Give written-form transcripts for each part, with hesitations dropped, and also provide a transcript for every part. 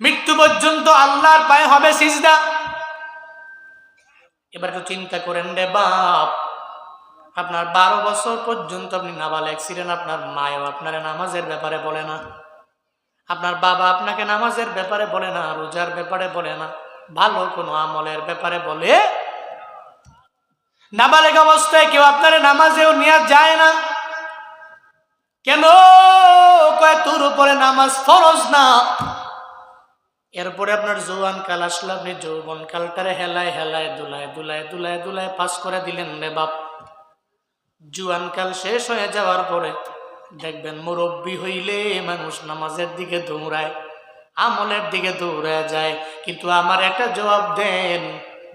মৃত্যু পর্যন্ত আল্লাহর পায়ে হবে সিজদা। এবার তো চিন্তা করেন রে বাপ, আপনার 12 বছর পর্যন্ত আপনি নাবালেগ ছিলেন, আপনার মায়ও আপনার নামাজের ব্যাপারে বলে না, আপনার বাবা আপনাকে নামাজের ব্যাপারে বলে না, রোজার ব্যাপারে বলে না, ভালো কোনো আমলের ব্যাপারে বলে। নাবালেগ অবস্থায় কেউ আপনার নামাজেও নিয়ে যায় না। কেন? কয় তোর উপরে নামাজ ফরজ না। এরপরে আপনার যৌবন কাল আসলে আপনি যৌবন কালটারে হেলায় হেলায় দুলায় দুলায় দুলায় দুলায় পাস করে দিলেন রে বাপ। জুয়ান কাল শেষ হয়ে যাওয়ার পরে দেখবেন মুরব্বী হইলে মানুষ নামাজের দিকে দৌড়ায়, আমলের দিকে দৌড়ায় যায়। কিন্তু আমার একটা জবাব দেন,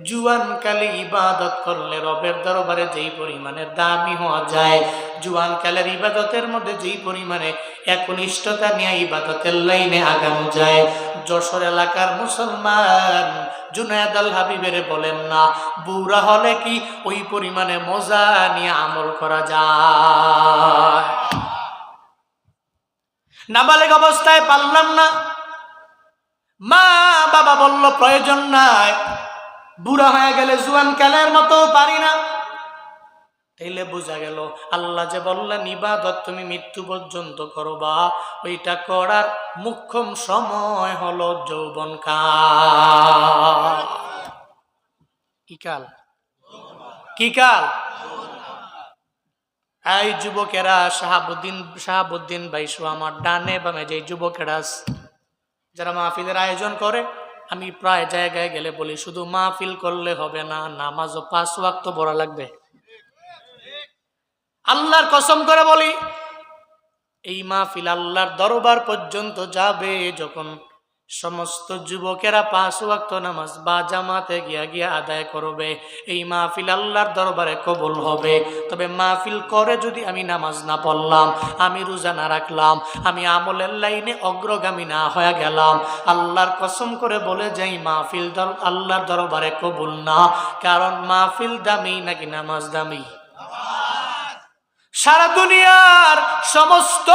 জুয়ান কালে ইবাদত করলে রবের দরবারে যেই পরিমাণে দামি হওয়া যায়, জুয়ান কালের ইবাদতের মধ্যে যেই পরিমাণে একনিষ্ঠতা নিয়ে ইবাদতের লাইনে আগানো যায়, যশোর এলাকার মুসলমান জুনায়েদ আল হাবিবের বলেন না, বুড়া হলে কি ওই পরিমাণে মজা নিয়ে আমল করা যায়? নাবালেগ অবস্থায় পারলাম না, মা বাবা বলল প্রয়োজন নাই, বুড়া হয়ে গেলে জুয়ান কালের মতো পারি না। তাইলে বোঝা গেল আল্লাহ যে বললেন ইবাদত তুমি মৃত্যু পর্যন্ত করবা, ওইটা করার মুখ্যম সময় হলো যৌবন কাল। কি কাল? কি কাল? এই যুবকেরা, শাহাবুদ্দিন ভাইসু আমার ডানে বামে যে যুবকেরা যারা মাহফিলের আয়োজন করে, আমি প্রায় জায়গায় গেলে বলি শুধু মাহফিল করলে হবে না, নামাজও 5 ওয়াক্ত পড়া লাগবে। আল্লাহর কসম করে বলি, এই মাহফিল আল্লাহর দরবার পর্যন্ত যাবে যখন সমস্ত যুবকেরা 5 ওয়াক্ত নামাজ বা জামাতে গিয়া আদায় করবে, এই মাহফিল আল্লাহর দরবারে কবুল হবে। তবে মাহফিল করে যদি আমি নামাজ না পড়লাম, আমি রোজা না রাখলাম, আমি আমলের লাইনে অগ্রগামী না হয়ে গেলাম, আল্লাহর কসম করে বলে যাই মাহফিল আল্লাহর দরবারে কবুল না। কারণ মাহফিল দামি নাকি নামাজ দামি? সারা দুনিয়ার সমস্ত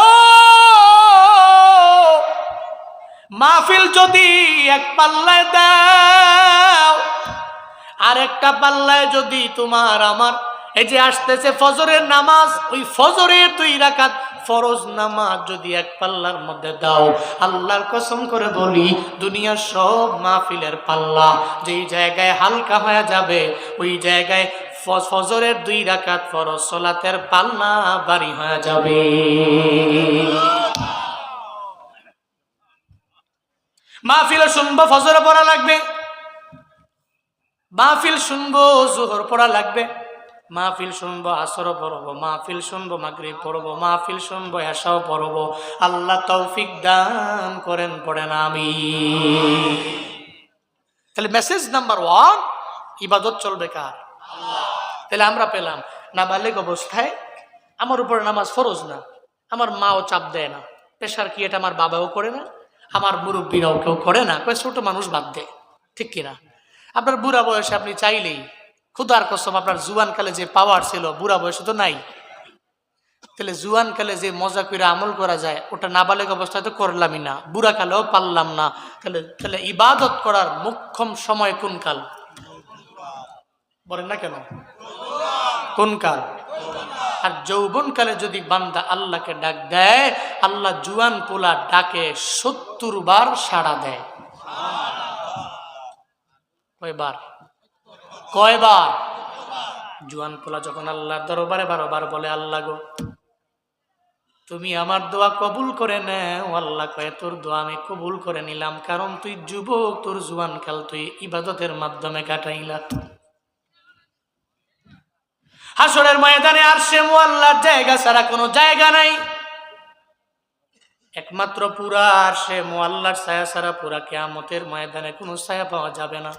মাহফিল যদি এক পাল্লায় দাও, আর একটা পাল্লায় যদি তোমার আমার এই যে আসতেছে ফজরের নামাজ, ওই ফজরের 2 রাকাত ফরজ নামাজ যদি এক পাল্লার মধ্যে দাও, আল্লাহর কসম করে বলি দুনিয়ার সব মাহফিলের পাল্লা যেই জায়গায় হালকা হয়ে যাবে, ওই জায়গায় ফজরের 2 রাকাত ফরজ সালাতের পাল্লা ভারী হয়ে যাবে। মাহফিল শুনবো ফজর পড়া লাগবে, মাহফিল শুনবো জোহর পড়া লাগবে, মাহফিল শুনবো আসর পড়বো, মাহফিল শুনবো মাগরিব পড়বো, মাহফিল শুনবো এশাও পড়বো। আল্লাহ তৌফিক দান করেন, পড়েন আমিন। তাহলে মেসেজ নাম্বার 1, ইবাদত চলবে কার? তাহলে আমরা পেলাম নাবালেগ অবস্থায় আমার উপরে নামাজ ফরজ না, আমার মাও চাপ দেয় না, পেশার কি এটা আমার বাবাও করে না, আমার মুরব্বীরাও কেউ করে না, ছোট মানুষ বাদ দেয়, ঠিক কিনা? আপনার বুড়া বয়সে আপনি চাইলেই, খুদার কসম আপনার জুয়ান কালে যে পাওয়ার ছিল বুড়া বয়সে তো নাই। তাহলে জুয়ান কালে যে মজা করে আমল করা যায় ওটা নাবালেগ অবস্থায় তো করলামই না, বুড়া কালেও পারলাম না। তাহলে ইবাদত করার মুখ্যম সময় কোন কাল? বলেন না কেন? কোন কাল? আর যৌবন কালে যদি বান্দা আল্লাহকে ডাক দেয়, আল্লাহ জুয়ান পোলা ডাকে 70 বার সাড়া দেয়। কয়বার? কয়বার? জুয়ান পোলা যখন আল্লাহর দরবারে 12 বার বলে আল্লাহ গো তুমি আমার দোয়া কবুল করে নাও, আল্লাহ কয় তোর দোয়া আমি কবুল করে নিলাম, কারণ তুই যুবক, তোর জুয়ান কাল তুই ইবাদতের মাধ্যমে কাটাইলা। হাসরের ময়দানে আরশে মুআল্লার জায়গা ছাড়া কোনো জায়গা নাই, একমাত্র পুরা আরশে মুআল্লার ছায়া ছাড়া পুরা কিয়ামতের ময়দানে কোনো ছায়া পাওয়া যাবে না।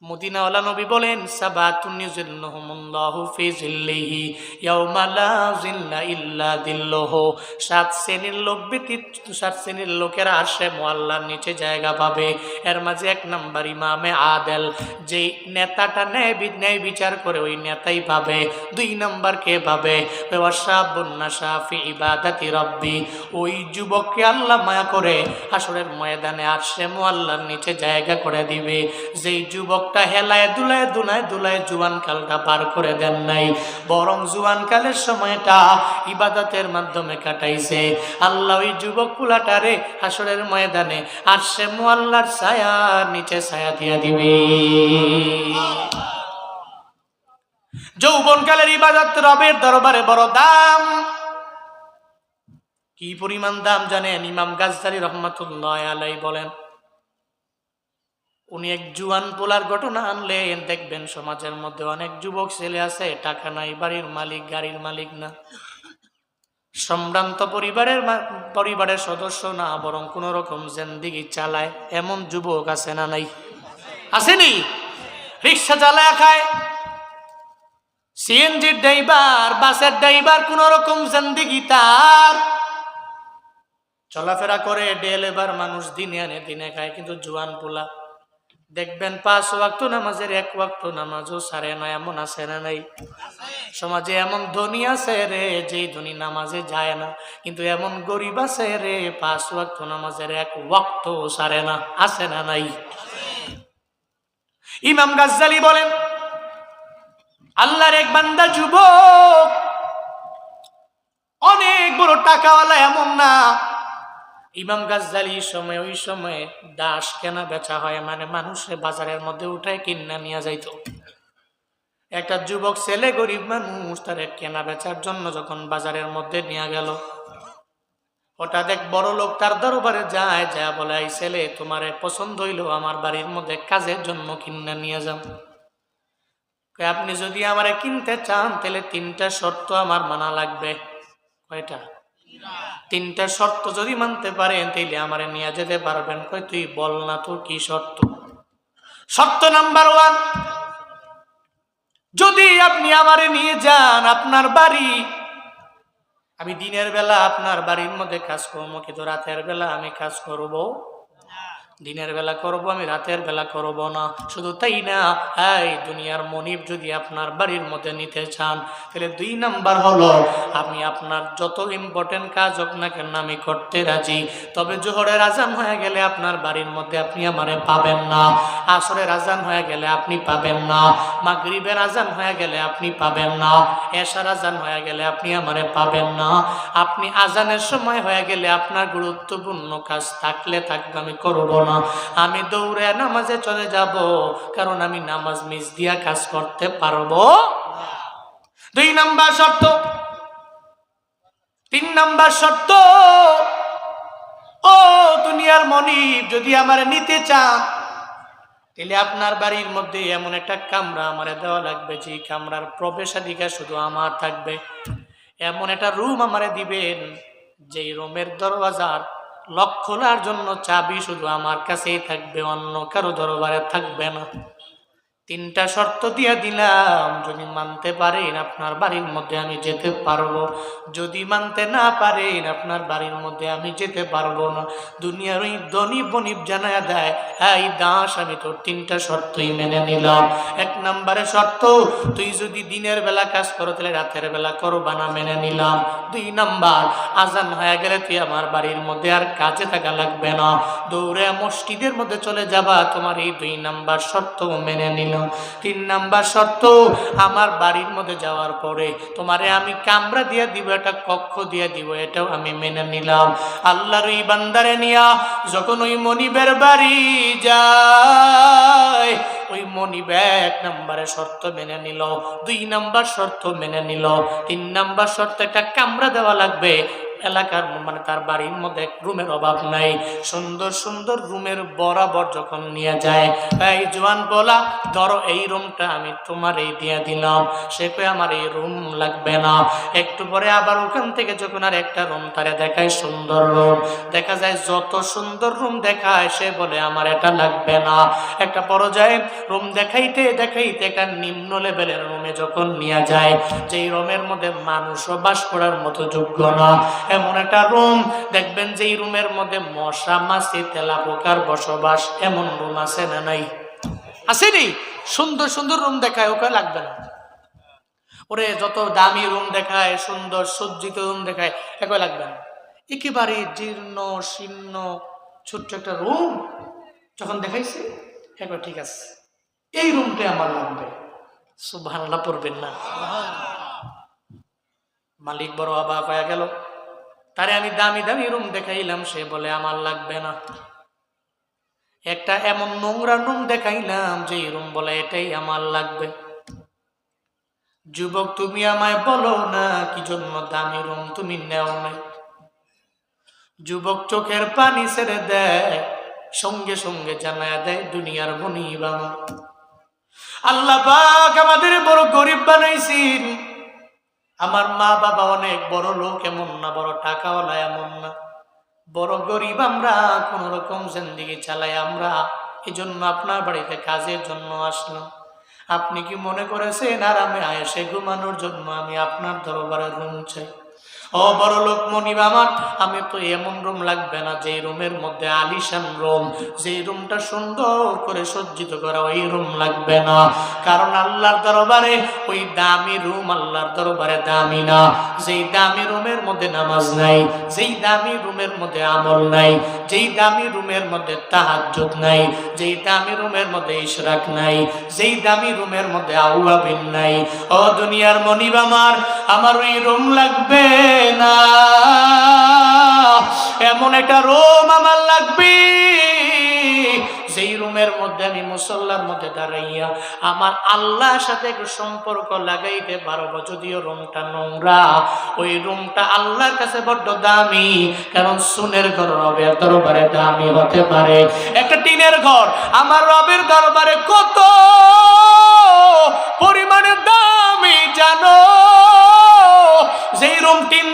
মদিনাওয়ালা নবী বলেন, সাবাতুন ইউজিল্লুহুমুল্লাহু ফি জিল্লিহি ইয়াউমা লা জিল্লা ইল্লা দিল্লুহু। 7 শ্রেণীর লোক ব্যতীত 7 শ্রেণীর লোকেরা আরশে মুআল্লার নিচে জায়গা পাবে। এর মাঝে 1 নাম্বার ইমামে আদেল, যেই নেতাটা ন্যায় বিচার করে ওই নেতাই পাবে। 2 নাম্বার কে পাবে? ওয়াশাবুন নাশা ফি ইবাদাতি রাব্বি, ওই যুবককে আল্লাহ মায়া করে হাসরের ময়দানে আরশে মুআল্লার নিচে জায়গা করে দিবে। যেই যুবক হেলায় দুলায় জুয়ান কালটা পার করে দেন নাই, বরং জুয়ান কালের সময়টা ইবাদতের মাধ্যমে কাটাইছে, আল্লাহ ওই যুবক পুলাটারে হাসরের ময়দানে আরশে মুআল্লার ছায়ার নিচে ছায়া দিয়া দিবে। যৌবনকালের ইবাদত রবের দরবারে বড় দাম। কি পরিমাণ দাম জানেন? ইমাম গাজ্জালী রহমাতুল্লাহ আলাইহি বলেন, উনি এক জুয়ান পোলার ঘটনা আনলেন। দেখবেন সমাজের মধ্যে অনেক যুবক ছেলে আছে, টাকা নাই, বাড়ির মালিক গাড়ির মালিক না, সম্ভ্রান্ত পরিবারের সদস্য না, বরং কোন রকম জিন্দেগি চালায়, এমন যুবক আছে না নাই? আসেনি? রিক্সা চালায় খায়, সিএনজির ড্রাইভার, বাসের ড্রাইভার, কোন রকম জিন্দেগি তার, চলাফেরা করে ডে লেবার মানুষ, দিনে আনে দিনে খায়। কিন্তু জুয়ান পোলা দেখবেন 5 ওয়াক্ত নামাজের 1 ওয়াক্ত নামাজও ছাড়ে না, এমন আছে না নাই? সমাজে এমন ধনী আছে রে, যেই ধনী নামাজে যায় না, কিন্তু এমন গরিব আছে রে 5 ওয়াক্ত নামাজের 1 ওয়াক্ত ছাড়ে না, আছে না নাই? ইমাম গাজ্জালী বলেন, আল্লাহর এক বান্দা যুবক, অনেক বড় টাকাওয়ালা এমন না। ইমাম গাজ্জালী ওই সময় দাস কেনা বেচা হয়, মানে মানুষের বাজারের মধ্যে উঠায় কিনা নিয়ে যাইতো। একটা যুবক ছেলে, গরিব মানুষ, তার কেনা বেচার জন্য যখন বাজারের মধ্যে নিয়ে গেল, হঠাৎ এক বড় লোক তার দরবারে যায়, যা বলে, এই ছেলে তোমারে পছন্দ হইলো, আমার বাড়ির মধ্যে কাজের জন্য কিনা নিয়ে যাও। আপনি যদি আমারে কিনতে চান তাহলে 3টা শর্ত আমার মানা লাগবে। কয়টা? 3টা শর্ত যদি মানতে পারেন তাইলে আমারে নিয়ে যেতে পারবেন। কই, তুই বল না তোর কি শর্ত? শর্ত নাম্বার 1, যদি আপনি আমারে নিয়ে যান আপনার বাড়ি, আমি দিনের বেলা আপনার বাড়ির মধ্যে কাজ করবো, কিন্তু রাতের বেলা আমি কাজ করব, দিনের বেলা করব, আমি রাতের বেলা করব না। শুধু তাই না, এই দুনিয়ার মনিব যদি আপনার বাড়ির মধ্যে নিতে চান তাহলে 2 নাম্বার হলো, আমি আপনার যত ইম্পর্টেন্ট কাজ হোক না কেন আমি করতে রাজি, তবে জোহরের আজান হয়ে গেলে আপনার বাড়ির মধ্যে আপনি আমারে পাবেন না, আসরের আজান হয়ে গেলে আপনি পাবেন না, মাগরিবের আজান হয়ে গেলে আপনি পাবেন না, এশার আজান হয়ে গেলে আপনি আমারে পাবেন না। আপনি আজানের সময় হয়ে গেলে আপনার গুরুত্বপূর্ণ কাজ থাকলে থাকবে, আমি করব না, আমি দৌড়ে নামাজে চলে যাব, কারণ আমি নামাজ মিস দিয়া কাজ করতে পারবো। 2 নাম্বার শর্ত। 3 নাম্বার শর্ত, ও দুনিয়ার মনিব, যদি আমার নিতে চান তাহলে আপনার বাড়ির মধ্যে এমন একটা কামরা আমারে দেওয়া লাগবে, যে কামরার প্রবেশাধিকার শুধু আমার থাকবে। এমন একটা রুম আমারে দিবেন, যেই রুমের দরওয়াজার লক খোলার জন্য চাবি শুধু আমার কাছেই থাকবে, অন্য কারো দরবারে থাকবে না। 3টা শর্ত দিয়ে দিলাম, যদি মানতে পারেন আপনার বাড়ির মধ্যে আমি যেতে পারবো, যদি মানতে না পারেন আপনার বাড়ির মধ্যে আমি যেতে পারবো না। দুনিয়ার ওই ধনী বনিব জানায়া দেয়, এই দাস, আমি তোর 3টা শর্তই মেনে নিলাম। 1 নম্বরে শর্ত, তুই যদি দিনের বেলা কাজ করো তাহলে রাতের বেলা করবা না, মেনে নিলাম। 2 নাম্বার, আজান হয়ে গেলে তুই আমার বাড়ির মধ্যে আর কাজে থাকা লাগবে না, দৌড়ে মসজিদের মধ্যে চলে যাবা, তোমার এই 2 নাম্বার শর্ত মেনে নিলাম। 3 নাম্বার শর্ত, আমার বাড়ির মধ্যে যাওয়ার পরে তোমারে আমি কামরা দিয়ে দিব, একটা কক্ষ দিয়ে দিব, এটাও আমি মেনে নিলাম। আল্লাহর ওই বান্দারে নিয়া যখন ওই মনিবের বাড়ি যায়, ওই মনিব 1 নম্বরে শর্ত মেনে নিল, 2 নাম্বার শর্ত মেনে নিল, 3 নাম্বার শর্ত একটা কামরা দেওয়া লাগবে। এলাকার মানে তার বাড়ির মধ্যে রুমের অভাব নাই, সুন্দর সুন্দর রুমের বরাবর যখন নিয়ে যায়, এই জোয়ান বলা ধরো এই রুমটা আমি তোমার এই দিয়ে দিলাম, সে কই আমার এই রুম লাগবে না। একটু পরে আবার ওখান থেকে যখন আর একটা রুম তারে দেখায় সুন্দর রুম, দেখা যায় যত সুন্দর রুম দেখায় সে বলে আমার এটা লাগবে না। একটা পর্যায়ে রুম দেখাইতে দেখাইতে একটা নিম্ন লেভেলের রুমে যখন নিয়ে যায়, যেই রুমের মধ্যে মানুষও বাস করার মতো যোগ্য না, এমন একটা রুম দেখবেন যেই রুমের মধ্যে মশা মাছি তেলাপোকার বসবাস, এমন রুম আছে না নাই? আসেনি? সুন্দর সুন্দর রুম দেখায়, ওকে লাগবে না। ওরে যত দামি রুম দেখায়, সুন্দর সজ্জিত রুম দেখায়, একে লাগবে না। একেবারে জীর্ণ শীর্ণ ছোট্ট একটা রুম যখন দেখাইছে, একবার ঠিক আছে এই রুমটাই আমার লাগবে। সুবহানাল্লাহ পড়বেন না? মালিক বড় অবাক হয়ে গেল, তারে আমি দামি দামি রুম দেখাইলাম, সে বলে আমার লাগবে না। একটা এমন নোংরা রুম দেখাইলাম যে রুম বলে এটাই আমার লাগবে। যুবক তুমি আমায় বলো না কি জন্য দামি রুম তুমি নেও নাই? যুবক চোখের পানি ছেড়ে দেয়, সঙ্গে সঙ্গে জানায় দেয় দুনিয়ার বনি বাবা, আল্লাহ পাক আমাদের বড় গরিব বানাইছেন। আমার মা বাবা অনেক বড় লোক এমন না, বড় টাকাওয়ালা এমন না, বড় গরিব আমরা, কোন রকম জিন্দেগি চালাই আমরা। এই জন্য আপনার বাড়িতে কাজের জন্য আসলাম। আপনি কি মনে করেছেন আরামে আয়েসে ঘুমানোর জন্য আমি আপনার দরবারে রুম চাই? ও বড় লোক মনিব আমার, আমি তো এমন রুম লাগবে না যে রুমের মধ্যে আলিশান রুম, যে রুমটা সুন্দর করে সজ্জিত করা, ওই রুম লাগবে না। কারণ আল্লাহর দরবারে ওই দামি রুম আল্লাহর দরবারে দামি না। যেই দামি রুমের মধ্যে নামাজ নাই, যেই দামি রুমের মধ্যে আমল নাই, যেই দামি রুমের মধ্যে তাহাজ্জুদ নাই, যেই দামি রুমের মধ্যে ইশরাক নাই, যেই দামি রুমের মধ্যে আউয়াবিন নাই, ও দুনিয়ার মনিব আমার, আমার ওই রুম লাগবে না। এমন একটা রুম আমার লাগবে যেই রুমের মধ্যে আমি মুসল্লার মধ্যে দাঁড়াইয়া আমার আল্লাহর সাথে একটু সম্পর্ক লাগাইতে পারবো। যদিও রুমটা নোংরা, ওই রুমটা আল্লাহর কাছে বড্ড দামি, কারণ সুনের ঘর রবের দরবারে দামি হতে পারে। একটা টিনের ঘর আমার রবের দরবারে কত পরিমাণে দামি জানো? যেই রুম টিন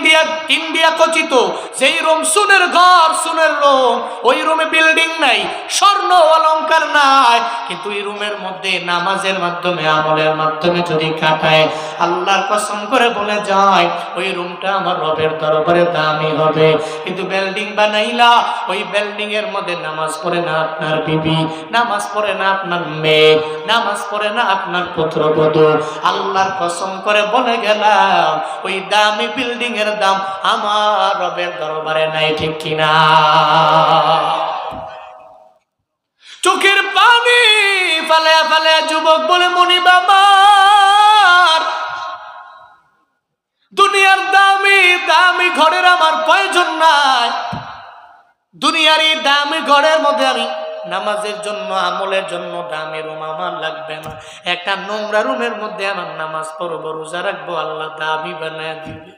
দিয়া খচিত, যেই রুম সুনের ঘর, সুনের রুম, ওই রুমে বিল্ডিং নাই, স্বর্ণ অলংকার নাই, কিন্তু এই রুমের মধ্যে নামাজের মাধ্যমে আমলের মাধ্যমে যদি কাটায়, আল্লাহর কসম করে বলে যায় ওই রুমটা আমার রবের দরবারে দামি হবে। কিন্তু বিল্ডিং বানাইলা, ওই বিল্ডিং এর মধ্যে নামাজ পড়ে না আপনার বিবি, নামাজ পড়ে না আপনার মেয়ে, নামাজ পড়ে না আপনার পুত্রবধূ, আল্লাহর কসম করে বলে গেলাম ওই দামি বিল্ডিং এর দাম আমার রবের দরবারে নাই। ঠিক কিনা? চোখের পানি ফালায়া ফালায়া যুবক বলে মনিব আমার, দুনিয়ার দামি দামি ঘরের আমার প্রয়োজন নাই। দুনিয়ার এই দামি ঘরের মধ্যে আমি নামাজের জন্য আমলের জন্য দামি রুম আমার লাগবে না। একটা নোংরা রুমের মধ্যে আমার নামাজ পড়বো, রোজা রাখবো, আল্লাহ দামি বানায় দিবে।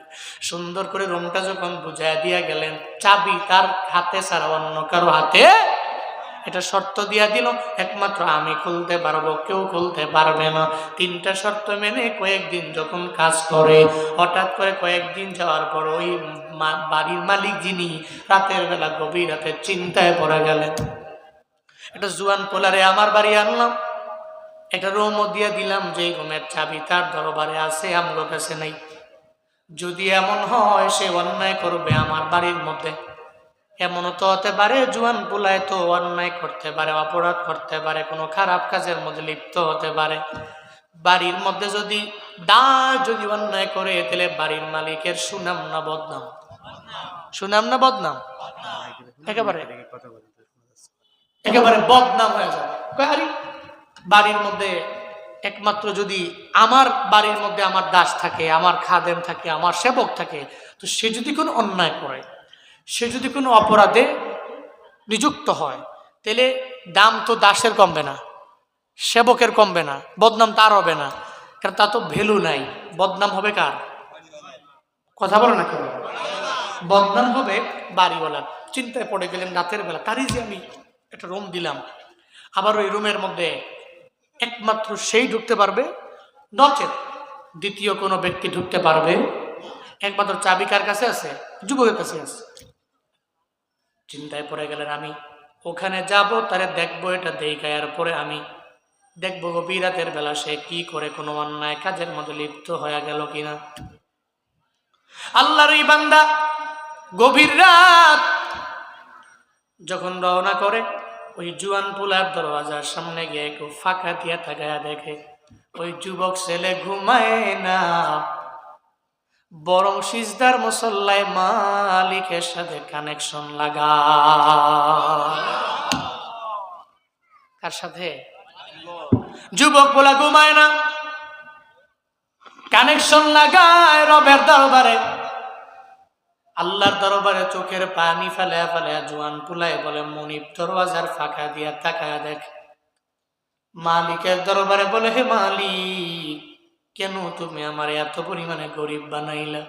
সুন্দর করে রুমটা যখন বুঝাই দিয়া গেলেন, চাবি তার হাতে ছাড়া অন্য কারো হাতে, এটা শর্ত দিয়া দিল একমাত্র আমি খুলতে পারবো, কেউ খুলতে পারবে না। তিনটা শর্ত মেনে কয়েকদিন যখন কাজ করে, হঠাৎ করে কয়েকদিন যাওয়ার পর ওই বাড়ির মালিক যিনি রাতের বেলা গভীর রাতে চিন্তায় পড়ে গেলেন। একটা জুয়ান পোলারে আমার বাড়ি আনলাম, একটা রুমও দিয়ে দিলাম যে রুমের চাবি তার দরবারে আছে, আমার কাছে নাই। যদি এমন হয় সে অন্যায় করবে আমার বাড়ির মধ্যে, এমনও তো হতে পারে জুয়ান পোলায় তো অন্যায় করতে পারে, অপরাধ করতে পারে, কোনো খারাপ কাজের মধ্যে লিপ্ত হতে পারে। বাড়ির মধ্যে যদি যদি অন্যায় করে, তাহলে বাড়ির মালিকের সুনাম না বদনাম? সুনাম না বদনাম? একেবারে একেবারে বদনাম হয়ে যাবে। বাড়ির মধ্যে একমাত্র যদি আমার বাড়ির মধ্যে আমার দাস থাকে, আমার খাদেম থাকে, আমার সেবক থাকে, তো সে যদি কোনো অন্যায় করে, সে যদি কোনো অপরাধে নিযুক্ত হয়, তাহলে দাম তো দাসের কমবে না, সেবকের কমবে না, বদনাম তার হবে না, কারণ তা তো ভ্যালু নাই। বদনাম হবে কার? কথা বলো না কেন? বদনাম হবে বাড়িওয়ালার। চিন্তায় পড়ে গেলেন রাতের বেলা, তারই যে আমি একটা রুম দিলাম, আবার ওই রুমের মধ্যে একমাত্র সেই ঢুকতে পারবে, নচেত দ্বিতীয় কোনো ব্যক্তি ঢুকতে পারবে, একমাত্র চাবি কার কাছে আছে? যুবকের কাছে আছে। চিন্তায় পড়ে গেলেন, আমি ওখানে যাব, তারে দেখবো, এটা দেখার পরে আমি দেখবো গভীর রাতের বেলা সে কি করে, কোনো অন্যায় কাজের মধ্যে লিপ্ত হয়ে গেল কিনা। আল্লাহর এই বান্দা গভীর রাত যখন রওনা করে, ওই জুয়ান পোলার দরওয়াজার সামনে গিয়ে একটু ফাঁকা দিয়া তাকায়া দেখে ওই যুবক ছেলে ঘুমায় না, বরং সিজদার মুসল্লায় মালিকের সাথে কানেকশন লাগা। কার সাথে? যুবক বলা ঘুমায় না, কানেকশন লাগায় রবের দরবারে, আল্লাহর দরবারে চোখের পানি ফেলে ফেলে জোয়ান পুলায় বলে, মনিব দরওয়াজার ফাঁকা দিয়া তাকায়া দেখ। মালিকের দরবারে বলে, হে মালিক, কেন তুমি আমার এত পরিমাণে গরিব বানাইলা?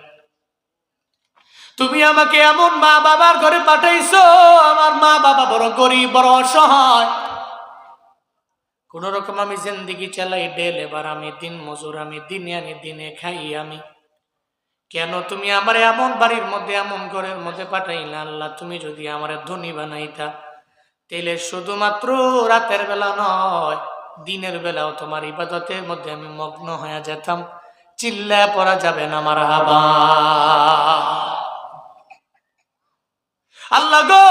তুমি আমাকে এমন মা বাবার ঘরে পাঠাইছো, আমার মা বাবা বড় গরিব, বড় অসহায়, কোন রকম আমি জিন্দেগি চালাই ডেল, এবার আমি দিন মজুর, আমি দিনে আনি দিনে খাই আমি। কেন তুমি আমার এমন বাড়ির মধ্যে, এমন ঘরের মধ্যে পাঠাইলা? আল্লাহ, তুমি যদি আমার ধনী বানাইতা, তাহলে শুধুমাত্র রাতের বেলা নয়, দিনের বেলাও তোমার ইবাদতের মধ্যে আমি মগ্ন হয়ে যেতাম। চিল্লায় পড়া যাবে না মারহাবা। আল্লাহ গো,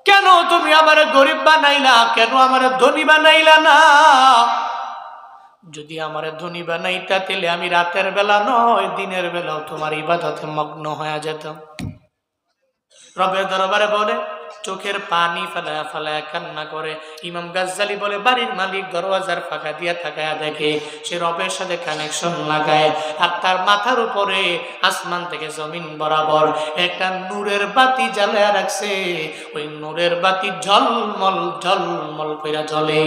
কেন তুমি আমার গরিব বানাইলা? কেন আমার ধনী বানাইলা না? যদি আমার ধনী বানাইতা, তাহলে আমি রাতের বেলা নয়, দিনের বেলাও তোমার ইবাদতে মগ্ন হয়ে যেতাম। রবের দরবারে বলে, চোখের পানি ফেলায়া ফেলায়া কান্না করে। ইমাম গাজ্জালি বলে, বাড়ির মালিক দরওয়াজার ফাঁকা দিয়া তাকায়া দেখে সে রবের সাথে কানেকশন লাগায়, আর তার মাথার উপরে আসমান থেকে জমিন বরাবর একটা নূরের বাতি জ্বালায়া রাখছে। ওই নূরের বাতি ঝলমল ঝলমল কইরা জ্বলে।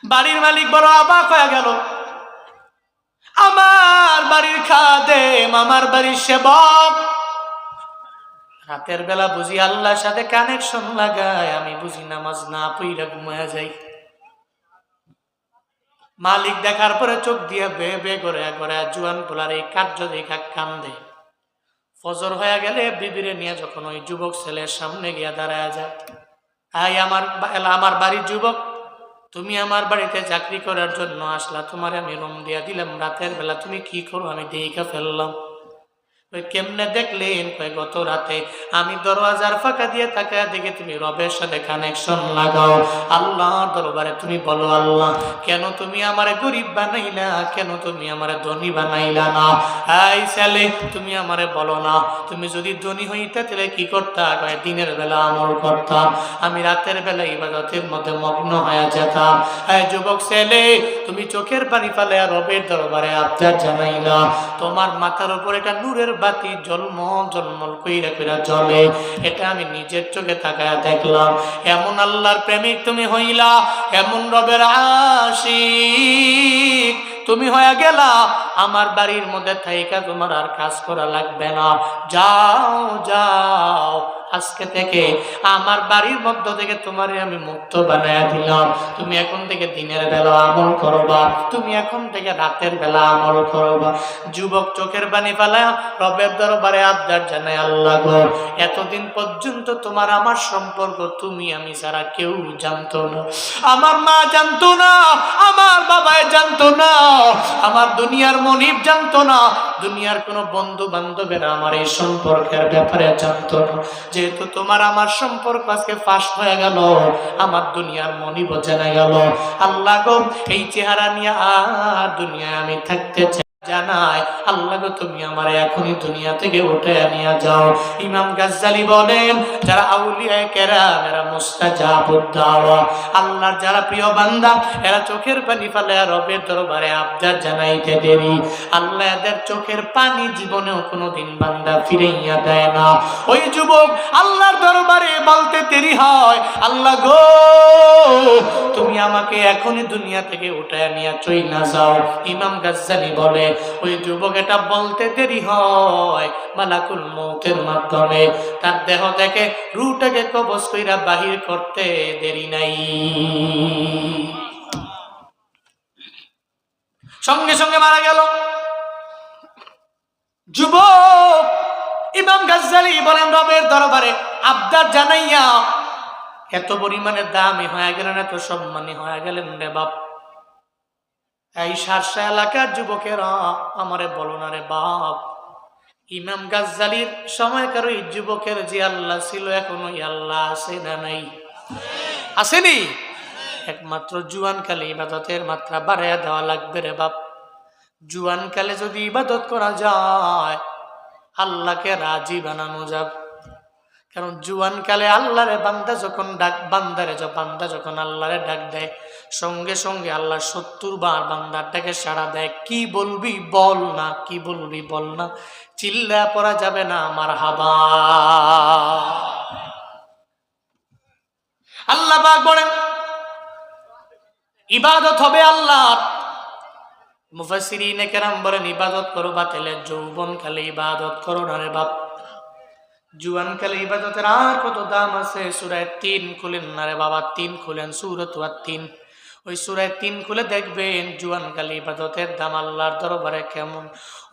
বাড়ির মালিক বড় অবাক হয়ে গেল, আমার বাড়ির খাদেম, আমার বাড়ির সেবক রাতের বেলা বুঝি আল্লাহর সাথে কানেকশন লাগায়, আমি বুঝি নামাজ না পইরা ঘুমায়া যাই। মালিক দেখার পরে চোখ দিয়ে বে বে করে করে জুয়ান পোলার এই কার্য দেখা কান্দে। ফজর হয়ে গেলে বিবিরে নিয়ে যখন ওই যুবক ছেলের সামনে গিয়া দাঁড়ায় যায়, আই আমার বাড়ির যুবক, তুমি আমার বাড়িতে চাকরি করার জন্য আসলা, তোমার আমি রুম দিয়া দিলাম, রাতের বেলা তুমি কি করো আমি দেখা ফেললাম। কেমনে দেখলেন? গত রাতে আমি দরওয়াজার ফাঁকা দিয়ে তাকায় দেখে তুমি রবের সাথে কানেকশন লাগাও। আল্লাহ দরবারে তুমি বলো, আল্লাহ কেন তুমি আমার গরিব বানাইলা? কেন তুমি আমার ধনী বানাইলা না? এই ছেলে, তুমি আমারে বলো না, তুমি যদি ধনী হইতে তাহলে কি করতা? দিনের বেলা আমল করতাম, আমি রাতের বেলা ইবাদতের মধ্যে মগ্ন হয়ে যেতাম। এই যুবক ছেলে, তুমি চোখের পানি ফেলে রবের দরবারে আবদার জানাইলা, তোমার মাথার উপর একটা নূরের বাতি জলমল জলমল কইরা কইরা জ্বলে, এটা আমি নিজের চোখে তাকায়া দেখলাম। এমন আল্লাহর প্রেমিক তুমি হইলা, এমন রবের আশিক তুমি হয়ে গেলা, আমার বাড়ির মধ্যে থাইকা তোমার আর কাজ করা লাগবে না। যাও যাও, আজকে থেকে আমার বাড়ির মধ্য থেকে তোমারে আমি মুক্ত বানায়া দিলাম। তুমি এখন থেকে দিনের বেলা আমল করবা, তুমি এখন থেকে রাতের বেলা আমল করবা। যুবক চোখের পানি ফেলায়া রবের দরবারে আবদার জানায়, আল্লাহ গো, এতদিন পর্যন্ত তোমার আমার সম্পর্ক তুমি আমি ছাড়া কেউ জানতো না। আমার মা জানতো না, আমার বাবাই জানতো না, আমার দুনিয়ার মনিব জানতো না, দুনিয়ার কোনো বন্ধু বান্ধবেরা আমার এই সম্পর্কের ব্যাপারে জানতো না। যেহেতু তোমার আমার সম্পর্ক আজকে ফাঁস হয়ে গেল, আমার দুনিয়ার মনিব জেনে গেল, আল্লাহ গো, এই চেহারা নিয়ে আর দুনিয়ায় আমি থাকতে চাই জানায়, আল্লাহ গো তুমি আমার এখনই দুনিয়া থেকে উঠে নিয়ে যাও। ইমাম গাজ্জালি বলেন, যারা আউলিয়ায়ে কেরাম এরা মুস্তাজাবুদ দাওয়া, আল্লাহর যারা প্রিয় বান্দা এরা চোখের পানি ফেলে রবের দরবারে আবদার জানাইতে দেরি, আল্লাহ এদের চোখের পানি জীবনেও কোনোদিন বান্দা ফিরাইয়া দেয় না। ওই যুবক আল্লাহর দরবারে বলতে দেরি হয়, আল্লাহ গো তুমি আমাকে এখনই দুনিয়া থেকে উঠে নিয়ে চইলা যাও। ইমাম গাজ্জালি বলে, ওই যুবক এটা বলতে দেরি হয় মালাকুল মউতের মাধ্যমে তার দেহ থেকে রূহটাকে কবজ কইরা বাহির করতে দেরি নাই, সঙ্গে সঙ্গে মারা গেল। যুবক ইমাম গাজ্জালি বলেন, রবের দরবারে আবদার জানাইয়া এত পরিমাণে দামি হয়ে গেলেন, এত সম্মানী হয়ে গেলেন রে বাপ। এই শার্শা এলাকার যুবকেরা আমারে বলো না রে বাপ, ইমাম গাজ্জালির সময়কার ওই যুবকের যে আল্লাহ ছিল এখনো আল্লাহ আছে না নাই? আসেনি? একমাত্র জুয়ানকালে ইবাদতের মাত্রা বাড়াইয়া দেওয়া লাগবে রে বাপ। জুয়ানকালে যদি ইবাদত করা যায় আল্লাহকে রাজি বানানো যাবে। কারণ জুয়ানকালে আল্লাহরে বান্দা যখন বান্দা যখন আল্লাহরে ডাক দেয় সঙ্গে সঙ্গে আল্লাহ ৭০ বার বান্দার ডাকে সাড়া দেয়। কি বলবি বল না, কি বলবি বল না, চিল্লা পড়া যাবে না মারহাবা। আল্লাহ পাক বলেন ইবাদত হবে আল্লাহর। মুফাসসিরিনে কেরাম বলেন ইবাদত করো বাতিলে যৌবনকালে ইবাদত করো না রে বাপ। জুয়ানকালে ইবাদতের আর কত দাম আছে। সূরা ৩ খুলেন না রে বাবা, ৩ খুলেন, সূরাত ৩। ওই সূরা ৩ খুলে দেখবেন জুয়ানকালে ইবাদতের দাম আল্লাহর দরবারে কেমন।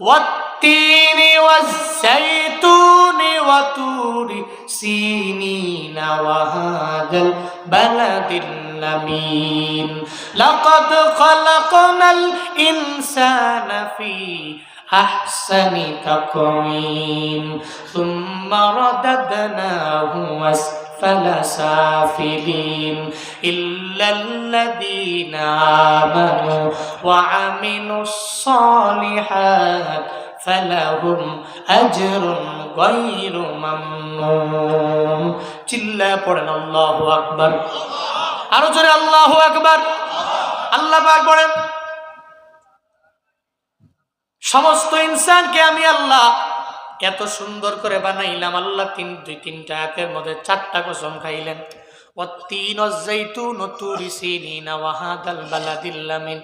ওয়াত্তিনি ওয়াজ্জাইতুনি ওয়াতুরি সিনিনা ওয়া হাদাল বালাদিল আমিন লাকাদ খালাকনাল ইনসানা ফি আহসানি তাকওয়িম সুম্মা রাদাদনাহু আসফালা সাফিলিন ইল্লাল্লাযীনা আমানু ওয়া আমিলুস সালিহাত ফালাহুম আজরুন গায়রু মামনুন। চিল্লা পড়েন আল্লাহু আকবার, আরো জোরে আল্লাহু আকবার। আল্লাহ পাক বলেন সমস্ত ইনসানকে আমি আল্লাহ এত সুন্দর করে বানাইলাম। আল্লাহ তিনটা আয়াতের মধ্যে 4টা কসম খাইলেন। ওয়াত্তিন ওয়াজ্জাইতুন ওয়াতুরি সিনিনা ওয়া হাদাল বালাদিল আমিন।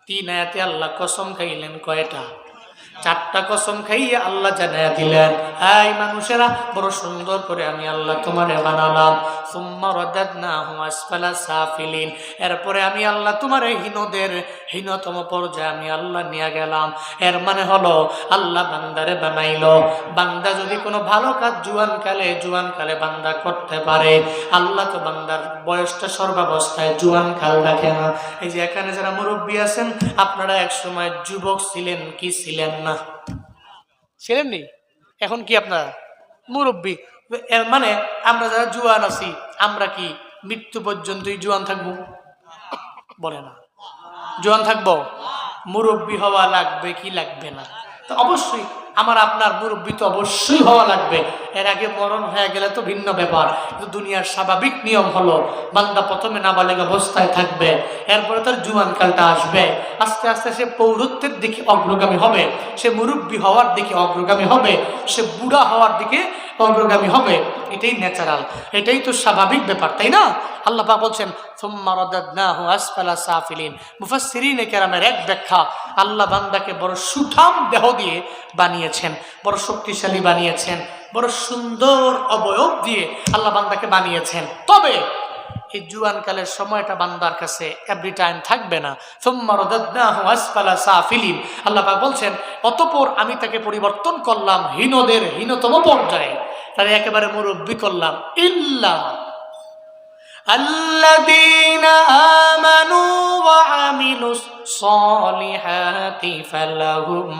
3 আয়াতে আল্লাহ কসম খাইলেন কয়টা? 4টা কসম খাইয়া আল্লাহ জানাইয়া দিলেন, এই মানুষেরা বড় সুন্দর করে আমি আল্লাহ তোমারে বানালাম। সুম্মা রাদাদনাহু আসফালা সাফিলিন। এরপরে আমি আল্লাহ তোমারে হীনদের হীনতম পর্যায়ে আমি আল্লাহ নিয়ে গেলাম। এর মানে হলো আল্লাহ বান্দারে বানাইলো। বান্দা যদি কোনো ভালো কাজ জুয়ানকালে বান্দা করতে পারে, আল্লাহ তো বান্দার বয়সটা সর্বাবস্থায় জুয়ানকাল রাখে না। এই যে এখানে যারা মুরব্বী আছেন আপনারা একসময় যুবক ছিলেন কি ছিলেন না? ছিলেননি? এখন কি আপনারা মুরব্বী? এর মানে আমরা যারা জুয়ান আছি আমরা কি মৃত্যু পর্যন্তই জুয়ান থাকবো? বলে না, জুয়ান থাকবো। মুরব্বী হওয়া লাগবে কি লাগবে না? তো অবশ্যই আমার আপনার মুরব্বী তো অবশ্যই হওয়া লাগবে। এর আগে মরণ হয়ে গেলে তো ভিন্ন ব্যাপার, কিন্তু দুনিয়ার স্বাভাবিক নিয়ম হলো বান্দা প্রথমে নাবালেগ অবস্থায় থাকবে, এরপরে তার জুয়ানকালটা আসবে। আস্তে আস্তে সে পৌরত্বের দিকে অগ্রগামী হবে, সে মুরব্বী হওয়ার দিকে অগ্রগামী হবে, সে বুড়া হওয়ার দিকে অগ্রগামী হবে। এটাই ন্যাচারাল, এটাই তো স্বাভাবিক ব্যাপার, তাই না? আল্লাহ পাক বলছেন সুম্মা রাদাদনাহু আসফালা সাফিলিন। মুফাসসিরিনে কেরামের এক ব্যাখ্যা, আল্লাহ বান্দাকে বড় সুঠাম দেহ দিয়ে বানিয়েছেন, বড় শক্তিশালী বানিয়েছেন, বড় সুন্দর অবয়ব দিয়ে আল্লাহ বান্দাকে বানিয়েছেন। তবে এই জুয়ানকালের সময়টা বান্দার কাছে এভরি টাইম থাকবে না। সুম্মা রাদাদনাহু আসফালা সাফিলিন। আল্লাহ পাক বলছেন অতঃপর আমি তাকে পরিবর্তন করলাম হীনদের হীনতম পর্যায়ে, তারে একেবারে মুরব্বী করলাম। ইল্লা আল্লাযীনা আমানু ওয়া আমিলুস সালিহাতি ফালাহুম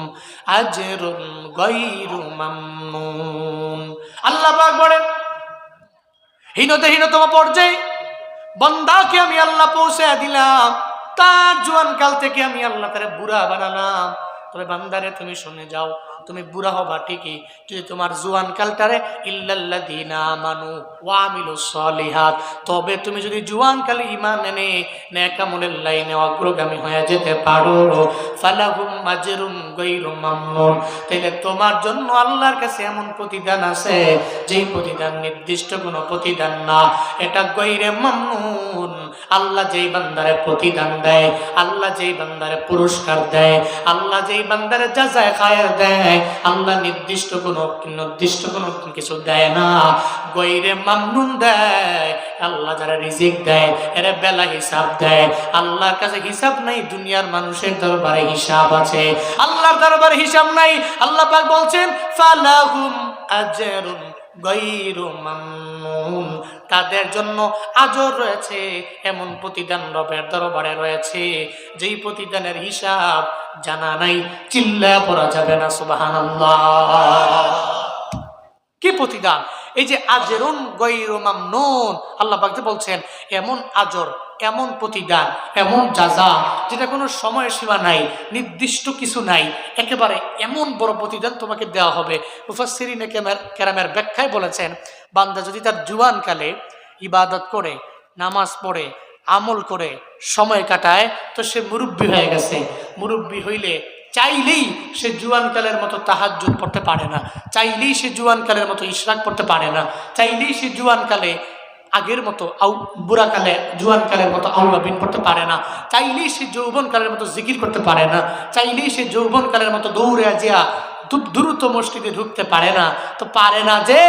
আজরুন গায়রু মামনুন। আল্লাহ পাক বলেন হীনতম পর্যায়ে বান্দাকে আমি আল্লাহ পৌঁছে দিলাম। তার জোয়ানকাল থেকে আমি আল্লাহ তারে বুড়া বানালাম, তবে বান্দারে তুমি শুনে যাও, তুমি বুড়া হবা ঠিকই, যদি তোমার জুয়ান কালটারে ইল্লাল্লাযীনা আমানু ওয়া আমিলুস সলিহাত, তবে তুমি যদি জুয়ান কালে ঈমান এনে নেক আমলের লাইনে অগ্রগামী হয়ে যেতে পারো, ফালাহুম আজরুন গায়রু মামনুন, তাহলে তোমার জন্য আল্লাহর কাছে এমন প্রতিদান আছে যেই প্রতিদান নির্দিষ্ট কোনো প্রতিদান না, এটা গায়রে মামনুন। আল্লাহ যেই বান্দারে প্রতিদান দেয়, আল্লাহ যেই বান্দারে পুরস্কার দেয়, আল্লাহ যেই বান্দারে জাযায়ে খায়ের দেয়, আল্লাহ নির্দিষ্ট কোনো কিছু দেয় না, গায়রে মামনুন দেয়। আল্লাহ যারা রিজিক দেয় এরা বেলা হিসাব দেয়। আল্লাহর কাছে হিসাব নাই, দুনিয়ার মানুষের দরবারে হিসাব আছে, আল্লাহর দরবারে হিসাব নাই। আল্লাহ পাক বলছেন ফালাহুম আজরুন গায়রু মামনুন, তাদের জন্য আজর রয়েছে, এমন প্রতিদান রবের দরবারে রয়েছে যেই প্রতিদানের হিসাব জানা নাই, চিল্লায়া পড়া যাবে না সুবহানাল্লাহ। কি প্রতিদান! এই যে আজরুন গায়রু মামনুন, আল্লাহ পাক বলছেন এমন আজর, এমন প্রতিদান, এমন জাযা যেটা কোনো সময় সীমা নাই, নির্দিষ্ট কিছু নাই, একেবারে এমন বড় প্রতিদান তোমাকে দেওয়া হবে। মুফাসসিরিনে কেরামের ব্যাখ্যায় বলেছেন, বান্দা যদি তার জুয়ানকালে ইবাদত করে, নামাজ পড়ে, আমল করে সময় কাটায়, তো সে মুরব্বী হয়ে গেছে। মুরব্বী হইলে চাইলেই সে জুয়ানকালের মতো তাহাজ্জুদ পড়তে পারে না, চাইলেই সে জুয়ানকালের মতো ইশরাক পড়তে পারে না, চাইলেই সে জুয়ানকালে আগের মতো বুড়াকালে জুয়ানকালের মতো আউয়াবিন পড়তে পারে না, চাইলেই সে যৌবনকালের মতো জিকির করতে পারে না, চাইলেই সে যৌবনকালের মতো দৌড়ে আজিয়া দ্রুত মসজিদে ঢুকতে পারে না। তো পারে না যে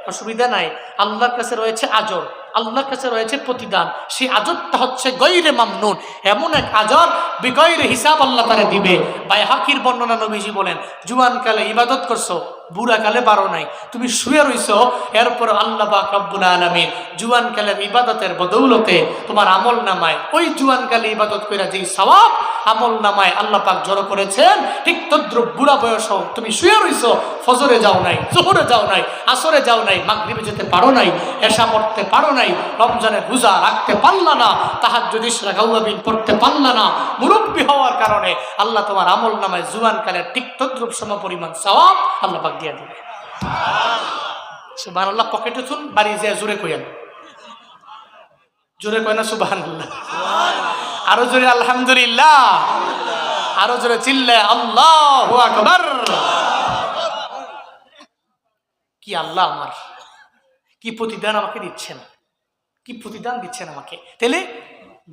অসুবিধা নাই, আল্লাহর কাছে রয়েছে আজর, আল্লাহর কাছে রয়েছে প্রতিদান। সেই আজরটা হচ্ছে গায়রে মামনুন, এমন এক আজর বিগয়রে হিসাব আল্লাহ তাআলা দিবে। বাইহাকির বর্ণনা, নবীজি বলেন জুয়ানকালে ইবাদত করছো, বুড়াকালে পারো নাই, তুমি শুয়ে রইছো, এরপর আল্লাহ পাক রব্বুল আলামিন জুয়ানকালের ইবাদতের বদৌলতে তোমার আমল নামায়, ওই জুয়ানকালে ইবাদত কইরা যেই সওয়াব আমল নামায় আল্লাহ পাক জড়ো করেছেন, ঠিক তদ্রুপ বুড়া বয়সও তুমি শুয়ে রইছো, ফজরে যাও নাই, জোহরে যাও নাই, আসরে যাও নাই, মাগরিবে যেতে পারো নাই, এশা পড়তে পারো নাই, রমজানের রোজা রাখতে পারলা না, তাহাজ্জুদ ইশরাক আউয়াবিন পড়তে পারলা না, মুরব্বী হওয়ার কারণে আল্লাহ তোমার আমল নামায় জুয়ানকালের ঠিক তদ্রুপ সমপরিমাণ সওয়াব আল্লাহ পাক দিয়ে দিবে। সুবহানাল্লাহ। পকেটে থুন, বাড়ি যায় জোরে কইেন, জোরে কয় না সুবহানাল্লাহ, আরো জোরে আলহামদুলিল্লাহ, আরো জোরে চিল্লায় আল্লাহু আকবার। কি আল্লাহ আমার কি প্রতিদান আমাকে দিচ্ছেন, কি প্রতিদান দিচ্ছেন আমাকে। তাহলে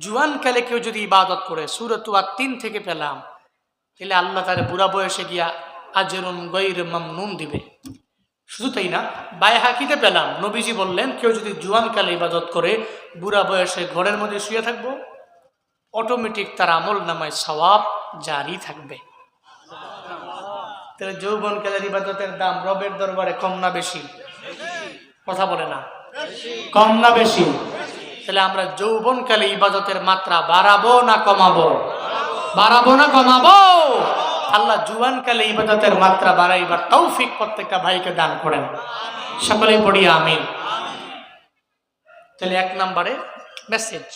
জুয়ানকালে কেউ যদি ইবাদত করে, সূরাতুল ৩ থেকে পেলাম, তাহলে আল্লাহ তার বুড়া বয়সে গিয়া আজরুন গায়রু মামনুন দিবে। শুধু তাই না, বাইহাকিতে পেলাম নবীজি বললেন কেউ যদি জুয়ানকালে ইবাদত করে বুড়া বয়সে ঘরের মধ্যে শুয়ে থাকবো, অটোমেটিক তার আমল নামায় সওয়াব জারি থাকবে। তাহলে যৌবনকালের ইবাদতের দাম রবের দরবারে কম না বেশি? কথা বলে না, কম না বেশি? তাহলে আমরা যৌবনকালে ইবাদতের মাত্রা বাড়াবো না কমাবো? বাড়াবো না কমাবো? আল্লাহ জুয়ানকালে ইবাদতের মাত্রা বাড়াইবার তৌফিক প্রত্যেকটা ভাইকে দান করেন, সকলেই পড়ি আমিন। তাহলে ১ নম্বরে মেসেজ,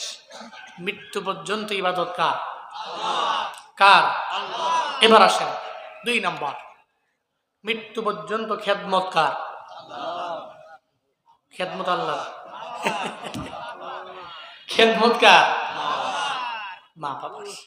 মৃত্যু পর্যন্ত ইবাদত কার? কার? এবার আসেন ২ নম্বর, মৃত্যু পর্যন্ত খেদমত কার? খেদমত আল্লাহ। খেদমত কার? মা বাবা।